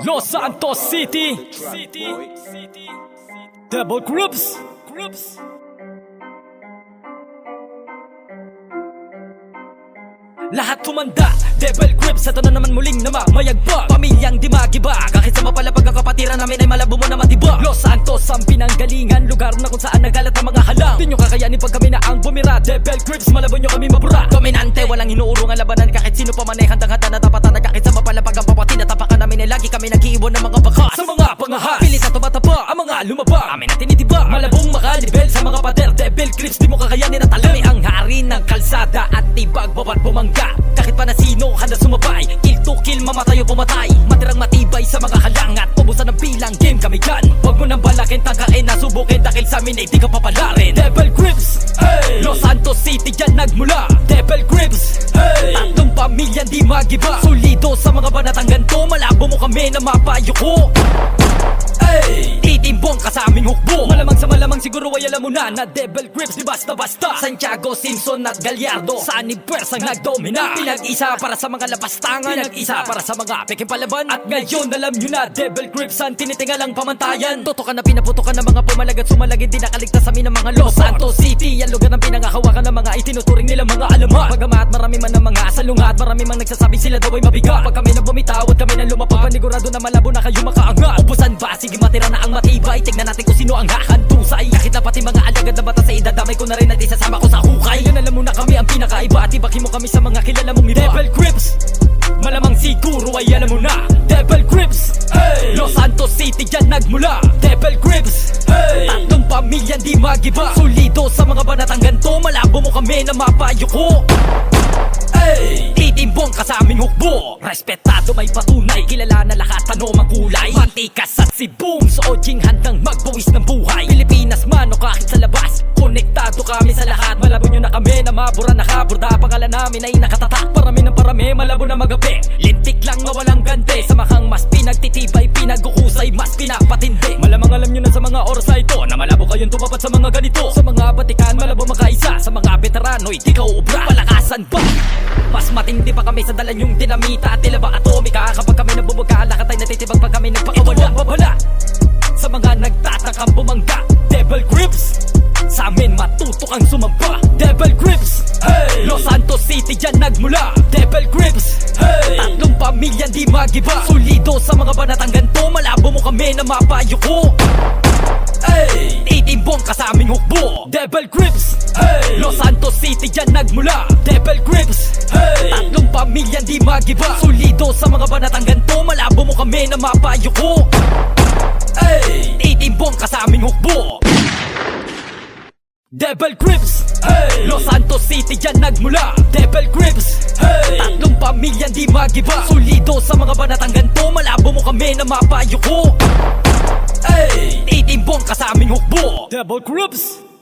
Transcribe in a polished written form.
Los Santos City, Devil Groups. Lahat tumanda, Devil Grips. Ito na naman muling namamayagpag, pamilyang di magiba. Kahit sa mapalapag ang kapatiran namin ay malabo mo na matiba. Los Santos ang pinanggalingan, lugar na kung saan nagalat ang mga halang. Di nyo kakayanin pag kami na ang bumira. Devil Grips, malabo nyo kami mabura. Dominante, walang hinuurong ang labanan. Kahit sino pa man ay handang-handa na tapatan na. Kahit sa mapalapag ang papatin na tapakan namin ay lagi kami nag-iiwan ng mga bakas. Sa mga pangahas, pilit na tumatapa ang mga lumabang. Amin na tinitiba, malabong makalibel sa mga pader. Devil Grips, di mo kakayanin na talami. Ang hari ng kalsada at tibag babat bumangga. Kahit pa na sino handa sumabay, kill to kill, mamatay o pumatay. Matirang matibay sa mga halang at ubusan ng bilang. Game kami dyan, huwag mo nang balakin, tangkain, nasubukin. Dahil sa amin ay di ka papalarin. Devil Grips, hey! Los Santos City dyan nagmula. Devil Grips, hey! Tatlong pamilyang di magiba. Solido sa mga banatang ganto, malabo mo kami na mapayuko. Hey! Titimbong ka sa aming hukbo. Malamang sa malamang siguro ay alam mo na Devil Grips di basta-basta. Santiago, Simpson at Gallardo, saan ni Pwersang nagdomina. Pinag-isa para sa mga lapastangan, pinag-isa para sa mga peking palaban. At ngayon alam nyo na Devil Grips ang tinitingalang pamantayan. Totokan na pinaputokan ng mga pumalag at sumalagin. Di nakaligtas sa amin ng mga Los Santos City. Ang lugar ng pinangahawakan ng mga itinuturing nilang mga alamat. Pagamat marami man ng mga salungat, marami mang nagsasabi sila daw ay mabigat. Pag kami nang bumitaw at kami nang lumapag, panigurado na malabo na kayo makaangat. Ubusan ba? Sige matira na ang matibay. Tignan natin kung sino ang hahandusay. Kahit na pati mga alagad na bata sa idadamay ko na rin at isasama ko sa hukay. Ngayon alam mo na kami ang pinakaiba. At ibakin mo kami sa mga kilala mong iba. Devil Grips, malamang siguro ay alam mo na. Devil Grips, hey! Los Santos City dyan nagmula. Devil Grips, hey! Tatlong pamilyang di magiba. Solido sa mga banatang ganto, malabo mo kami na mapayuko. Hey! Titimbong ka sa aming hukbo. Respetado may patunay, kilala na lahat ano mang kulay. Mantikas at si Booms, Ojing handang magbuwis ng buhay. Pilipinas man o kahit sa labas, konektado kami sa lahat. Malabo nyo na kami na mabura nakaburda. Pangalan namin ay nakatatak, parami ng parami, malabo na magabi. Lintik lang na walang gante, samahang mas pinagtitibay, pinagukusay, mas pinapatindi. Malamang alam nyo na sa mga oras na ito na malabo kayong tumapat sa mga ganito. Sa mga batikan, malabo makaisa. Sa mga veterano, di ka uubra. Palakasan ba? Mas matindi pa kami sa dalan yung dinamita at tila ba atomika. Kapag kami nabubuga, lakat ay natitibag pag kami nagpakawala. Babala sa mga nagtatakang bumangga. Devil Grips, sa amin matutok ang sumamba. Devil Grips, hey! Los Santos City dyan nagmula. Devil Grips, hey! Tatlong pamilyang di magiba. Solido sa mga banatang ganto, malabo mo kami na mapayuko. Hey! Titimbong ka sa aming hukbo. Devil Grips, hey! Los Santos City dyan nagmula. Devil Grips, hey! Tatlong pamilyang di magiba. Solido sa mga banatang ganto, malabo mo kami na mapayuko. Hey! Titimbong ka sa aming hukbo. Devil Grips, hey! Los Santos City dyan nagmula. Devil Grips, hey! Tatlong pamilyang di magiba. Solido sa mga banatang ganto, malabo mo kami na mapayuko. Hey! Titimbong ka sa aming hukbo. Devil Grips.